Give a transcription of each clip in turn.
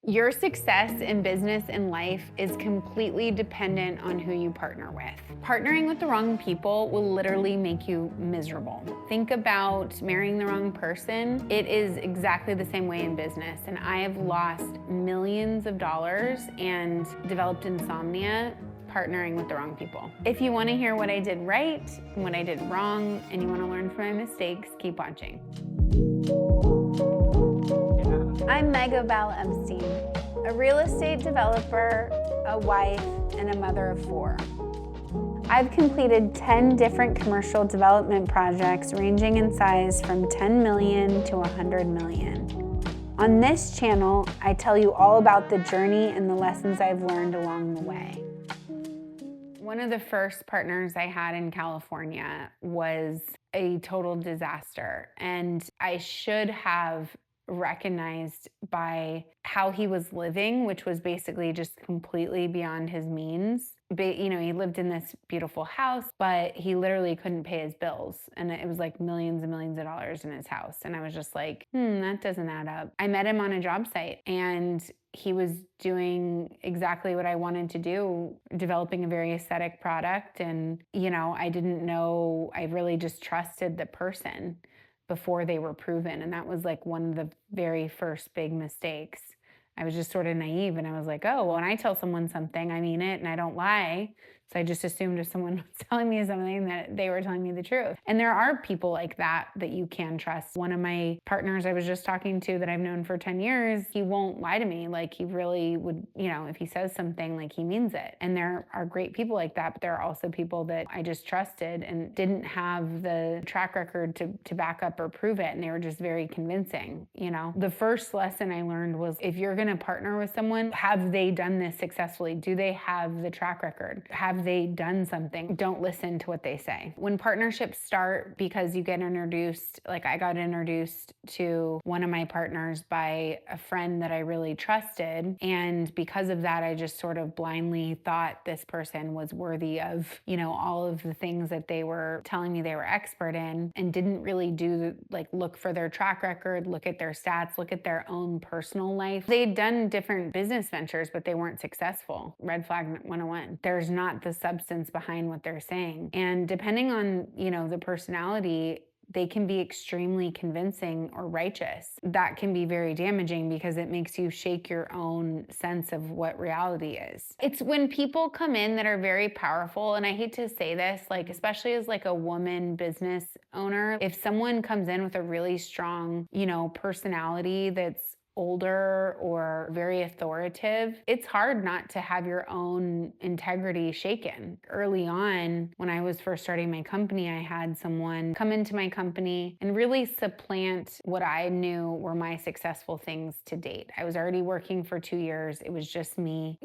Your success in business and life is completely dependent on who you partner with. Partnering with the wrong people will literally make you miserable. Think about marrying the wrong person. It is exactly the same way in business. And I have lost millions of dollars and developed insomnia partnering with the wrong people. If you want to hear what I did right and what I did wrong, and you want to learn from my mistakes, keep watching. I'm Mega Val Epstein, a real estate developer, a wife, and a mother of 4. I've completed 10 different commercial development projects ranging in size from 10 million to 100 million. On this channel, I tell you all about the journey and the lessons I've learned along the way. One of the first partners I had in California was a total disaster, and I should have recognized by how he was living, which was basically just completely beyond his means. He lived in this beautiful house, but he literally couldn't pay his bills. And it was like millions and millions of dollars in his house. And I was just like, that doesn't add up. I met him on a job site, and he was doing exactly what I wanted to do, developing a very aesthetic product. And, I didn't know, I really just trusted the person before they were proven. And that was like one of the very first big mistakes. I was just sort of naive, and I was like, oh, well, when I tell someone something, I mean it and I don't lie. So I just assumed if someone was telling me something that they were telling me the truth. And there are people like that you can trust. One of my partners I was just talking to that I've known for 10 years, he won't lie to me. Like, he really would, if he says something, like, he means it. And there are great people like that, but there are also people that I just trusted and didn't have the track record to back up or prove it. And they were just very convincing. The first lesson I learned was, if you're going to partner with someone, have they done this successfully? Do they have the track record? Have they done something? Don't listen to what they say. When partnerships start, because you get introduced, like I got introduced to one of my partners by a friend that I really trusted. And because of that, I just sort of blindly thought this person was worthy of, all of the things that they were telling me they were expert in, and didn't really look for their track record, look at their stats, look at their own personal life. They'd done different business ventures, but they weren't successful. Red flag 101. There's not the substance behind what they're saying. And depending on, the personality, they can be extremely convincing or righteous. That can be very damaging because it makes you shake your own sense of what reality is. It's when people come in that are very powerful, and I hate to say this, especially as a woman business owner, if someone comes in with a really strong, personality that's older or very authoritative, it's hard not to have your own integrity shaken. Early on, when I was first starting my company, I had someone come into my company and really supplant what I knew were my successful things to date. I was already working for 2 years. It was just me.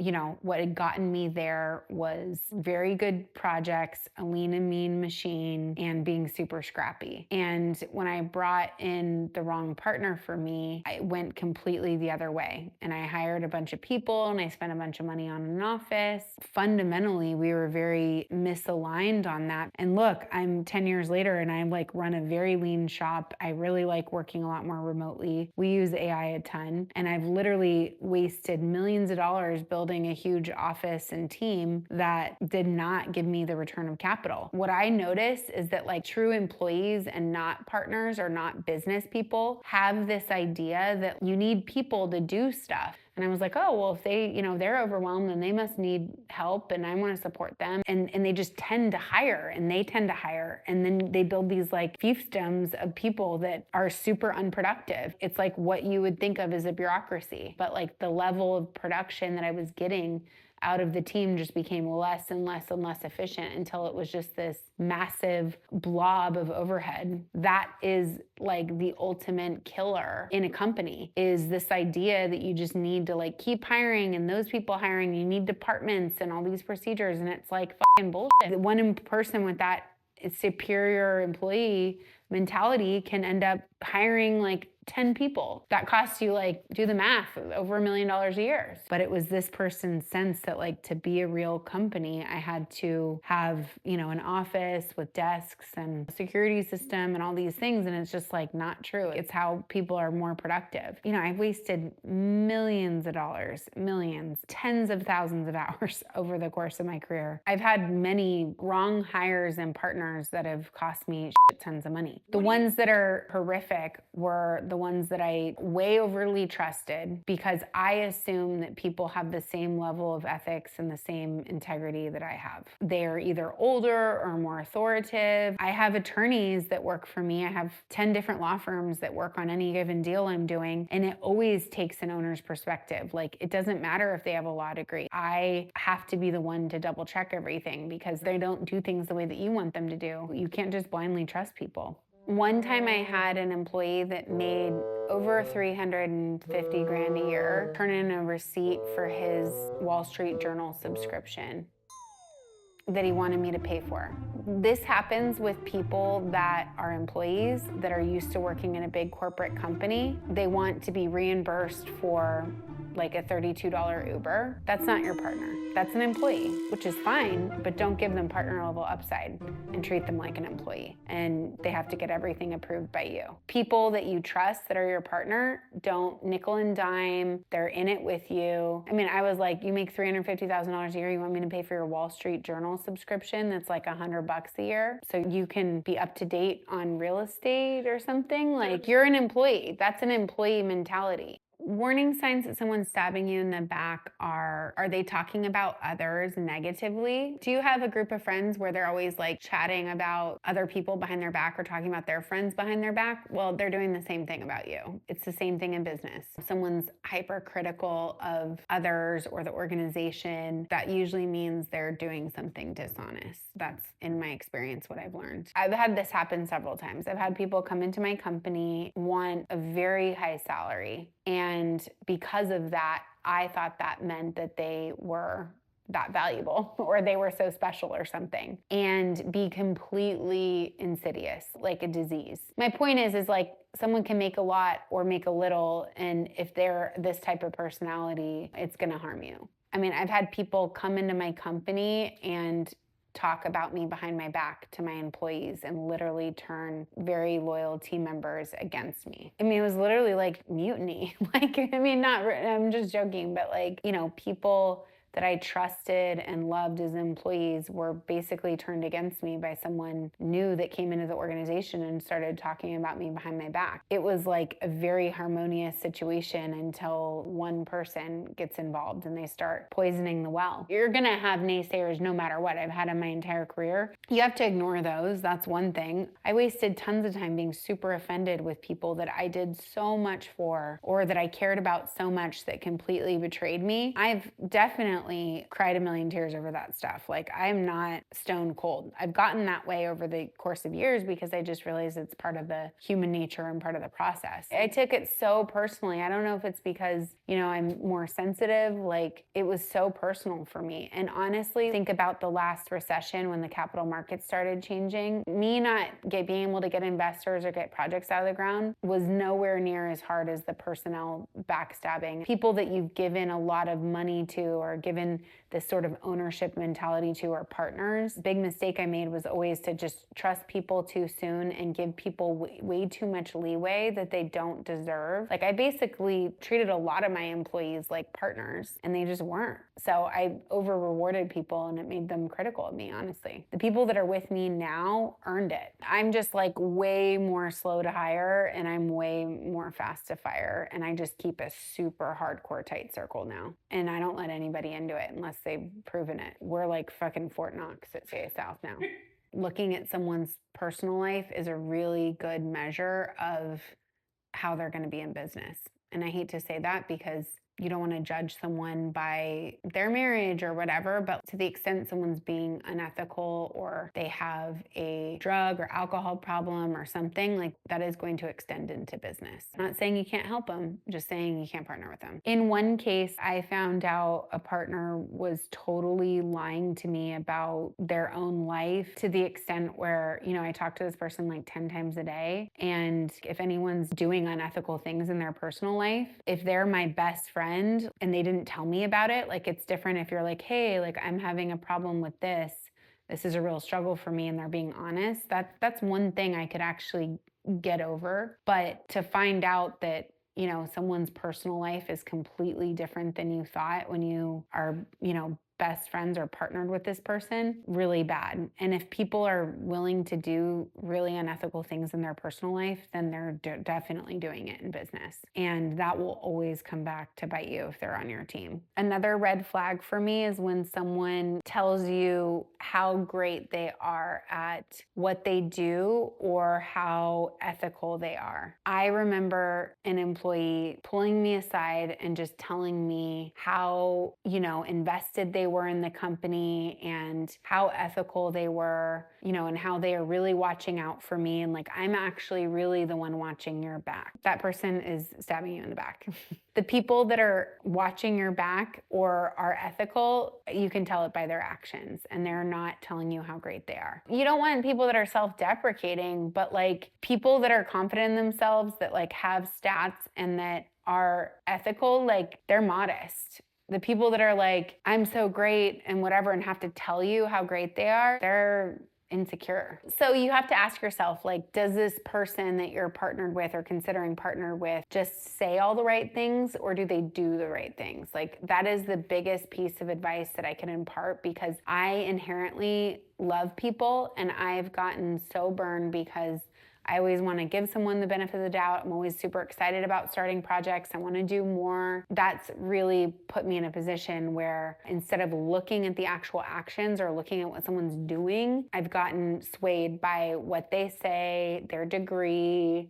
What had gotten me there was very good projects, a lean and mean machine, and being super scrappy. And when I brought in the wrong partner for me, I went completely the other way. And I hired a bunch of people, and I spent a bunch of money on an office. Fundamentally, we were very misaligned on that. And look, I'm 10 years later, and I run a very lean shop. I really like working a lot more remotely. We use AI a ton. And I've literally wasted millions of dollars building a huge office and team that did not give me the return of capital. What I notice is that true employees and not partners or not business people have this idea that you need people to do stuff. And I was like, oh, well, if they're overwhelmed, then they must need help, and I want to support them. And they just tend to hire, and they tend to hire. And then they build these fiefdoms of people that are super unproductive. It's like what you would think of as a bureaucracy. But the level of production that I was getting out of the team just became less and less and less efficient until it was just this massive blob of overhead. That is the ultimate killer in a company, is this idea that you just need to keep hiring, and those people hiring, you need departments and all these procedures, and it's fucking bullshit. One person with that superior employee mentality can end up hiring 10 people. That costs you, like, do the math, over $1 million a year. But it was this person's sense that, like, to be a real company, I had to have, an office with desks and a security system and all these things. And it's just, like, not true. It's how people are more productive. I've wasted millions of dollars, millions, tens of thousands of hours over the course of my career. I've had many wrong hires and partners that have cost me shit tons of money. The ones that are horrific were the ones that I way overly trusted because I assume that people have the same level of ethics and the same integrity that I have. They're either older or more authoritative. I have attorneys that work for me. I have 10 different law firms that work on any given deal I'm doing, and it always takes an owner's perspective. Like, it doesn't matter if they have a law degree. I have to be the one to double check everything because they don't do things the way that you want them to do. You can't just blindly trust people. One time I had an employee that made over 350 grand a year turn in a receipt for his Wall Street Journal subscription that he wanted me to pay for. This happens with people that are employees that are used to working in a big corporate company. They want to be reimbursed for like a $32 Uber. That's not your partner. That's an employee, which is fine, but don't give them partner level upside and treat them like an employee. And they have to get everything approved by you. People that you trust that are your partner don't nickel and dime. They're in it with you. I mean, I was like, you make $350,000 a year. You want me to pay for your Wall Street Journal subscription? That's like $100 a year. So you can be up to date on real estate or something. Like, you're an employee. That's an employee mentality. Warning signs that someone's stabbing you in the back are they talking about others negatively? Do you have a group of friends where they're always like chatting about other people behind their back or talking about their friends behind their back? Well, they're doing the same thing about you. It's the same thing in business. If someone's hypercritical of others or the organization, that usually means they're doing something dishonest. That's, in my experience, what I've learned. I've had this happen several times. I've had people come into my company, want a very high salary, and because of that, I thought that meant that they were that valuable or they were so special or something, and be completely insidious, like a disease. My point is like, someone can make a lot or make a little, and if they're this type of personality, it's gonna harm you. I mean, I've had people come into my company and talk about me behind my back to my employees and literally turn very loyal team members against me. I mean, it was literally like mutiny. I'm just joking, but like, people that I trusted and loved as employees were basically turned against me by someone new that came into the organization and started talking about me behind my back. It was like a very harmonious situation until one person gets involved and they start poisoning the well. You're gonna have naysayers no matter what. I've had in my entire career. You have to ignore those. That's one thing. I wasted tons of time being super offended with people that I did so much for or that I cared about so much that completely betrayed me. I've definitely cried a million tears over that stuff. Like, I'm not stone cold. I've gotten that way over the course of years because I just realized it's part of the human nature and part of the process. I took it so personally. I don't know if it's because, I'm more sensitive. Like, it was so personal for me. And honestly, think about the last recession when the capital markets started changing. Me not being able to get investors or get projects out of the ground was nowhere near as hard as the personnel backstabbing. People that you've given a lot of money to or given this sort of ownership mentality to our partners. Big mistake I made was always to just trust people too soon and give people way too much leeway that they don't deserve. Like, I basically treated a lot of my employees like partners and they just weren't. So I over rewarded people and it made them critical of me, honestly. The people that are with me now earned it. I'm just like way more slow to hire and I'm way more fast to fire, and I just keep a super hardcore tight circle now. And I don't let anybody into it unless they've proven it. We're like fucking Fort Knox at CA South now. Looking at someone's personal life is a really good measure of how they're going to be in business. And I hate to say that because you don't want to judge someone by their marriage or whatever, but to the extent someone's being unethical or they have a drug or alcohol problem or something, like that is going to extend into business. I'm not saying you can't help them, just saying you can't partner with them. In one case, I found out a partner was totally lying to me about their own life to the extent where, I talked to this person like 10 times a day. And if anyone's doing unethical things in their personal life, if they're my best friend and they didn't tell me about it, like it's different if you're like, hey, like I'm having a problem with this. This is a real struggle for me, and they're being honest. That's one thing I could actually get over. But to find out that someone's personal life is completely different than you thought when you are, best friends or partnered with this person, really bad. And if people are willing to do really unethical things in their personal life, then they're definitely doing it in business. And that will always come back to bite you if they're on your team. Another red flag for me is when someone tells you how great they are at what they do or how ethical they are. I remember an employee pulling me aside and just telling me how, invested they were in the company and how ethical they were, and how they are really watching out for me. And like, I'm actually really the one watching your back. That person is stabbing you in the back. The people that are watching your back or are ethical, you can tell it by their actions, and they're not telling you how great they are. You don't want people that are self-deprecating, but like people that are confident in themselves, that like have stats and that are ethical, like they're modest. The people that are like, I'm so great and whatever, and have to tell you how great they are, they're insecure. So you have to ask yourself, like, does this person that you're partnered with or considering partner with just say all the right things, or do they do the right things? Like, that is the biggest piece of advice that I can impart, because I inherently love people, and I've gotten so burned because I always want to give someone the benefit of the doubt. I'm always super excited about starting projects. I want to do more. That's really put me in a position where instead of looking at the actual actions or looking at what someone's doing, I've gotten swayed by what they say, their degree,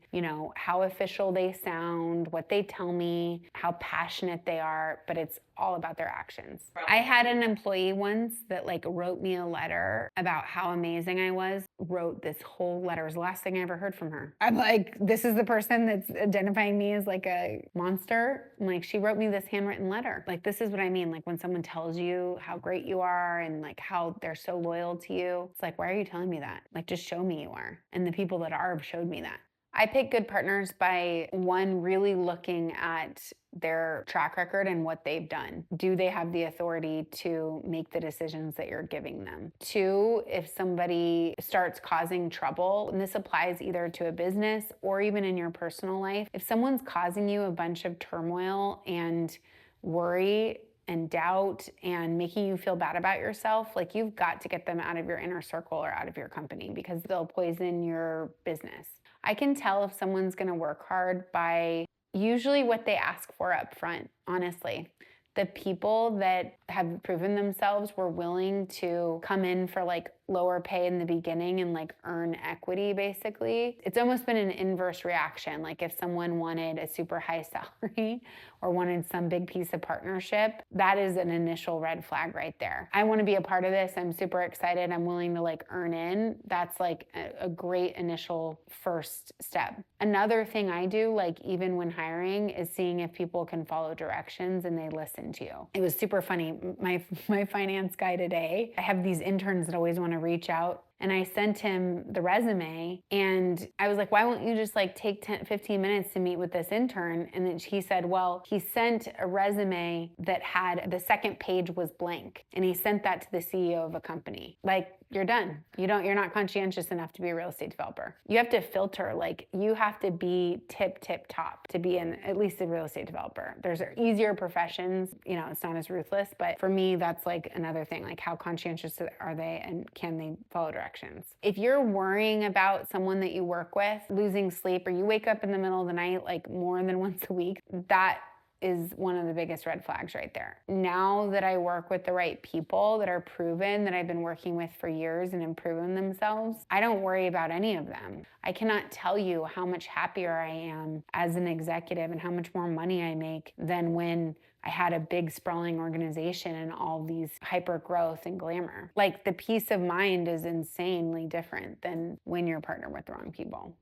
how official they sound, what they tell me, how passionate they are, but it's all about their actions. I had an employee once that like wrote me a letter about how amazing I was, wrote this whole letter. It was the last thing I ever heard from her. I'm like, this is the person that's identifying me as like a monster. I'm like, she wrote me this handwritten letter. Like, this is what I mean. Like, when someone tells you how great you are and like how they're so loyal to you, it's like, why are you telling me that? Like, just show me you are. And the people that are have showed me that. I pick good partners by, one, really looking at their track record and what they've done. Do they have the authority to make the decisions that you're giving them? Two, if somebody starts causing trouble, and this applies either to a business or even in your personal life, if someone's causing you a bunch of turmoil and worry and doubt and making you feel bad about yourself, like, you've got to get them out of your inner circle or out of your company, because they'll poison your business. I can tell if someone's going to work hard by usually what they ask for up front, honestly. The people that have proven themselves were willing to come in for like lower pay in the beginning and like earn equity, basically. It's almost been an inverse reaction. Like, if someone wanted a super high salary or wanted some big piece of partnership, that is an initial red flag right there. I want to be a part of this. I'm super excited. I'm willing to like earn in. That's like a great initial first step. Another thing I do, like even when hiring, is seeing if people can follow directions and they listen to you. It was super funny. My finance guy today, I have these interns that always want to reach out, and I sent him the resume, and I was like, why won't you just like take 15 minutes to meet with this intern? And then he said, well, he sent a resume that had, the second page was blank, and he sent that to the CEO of a company. Like, you're done. You're not conscientious enough to be a real estate developer. You have to filter, like, you have to be tip top to be at least a real estate developer. There's easier professions, it's not as ruthless, but for me, that's like another thing, like, how conscientious are they and can they follow directions? If you're worrying about someone that you work with losing sleep, or you wake up in the middle of the night, like more than once a week, that is one of the biggest red flags right there. Now that I work with the right people that are proven, that I've been working with for years and improving themselves, I don't worry about any of them. I cannot tell you how much happier I am as an executive and how much more money I make than when I had a big sprawling organization and all these hyper growth and glamour. Like, the peace of mind is insanely different than when you're partnered with the wrong people.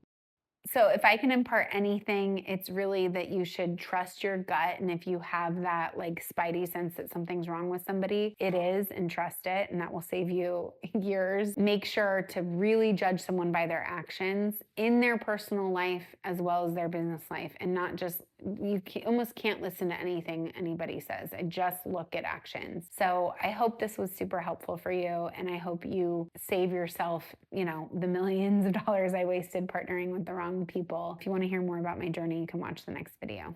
So if I can impart anything, it's really that you should trust your gut. And if you have that like spidey sense that something's wrong with somebody, it is, and trust it. And that will save you years. Make sure to really judge someone by their actions in their personal life as well as their business life, and not just, you almost can't listen to anything anybody says. I just look at actions. So I hope this was super helpful for you. And I hope you save yourself, the millions of dollars I wasted partnering with the wrong people. If you want to hear more about my journey, you can watch the next video.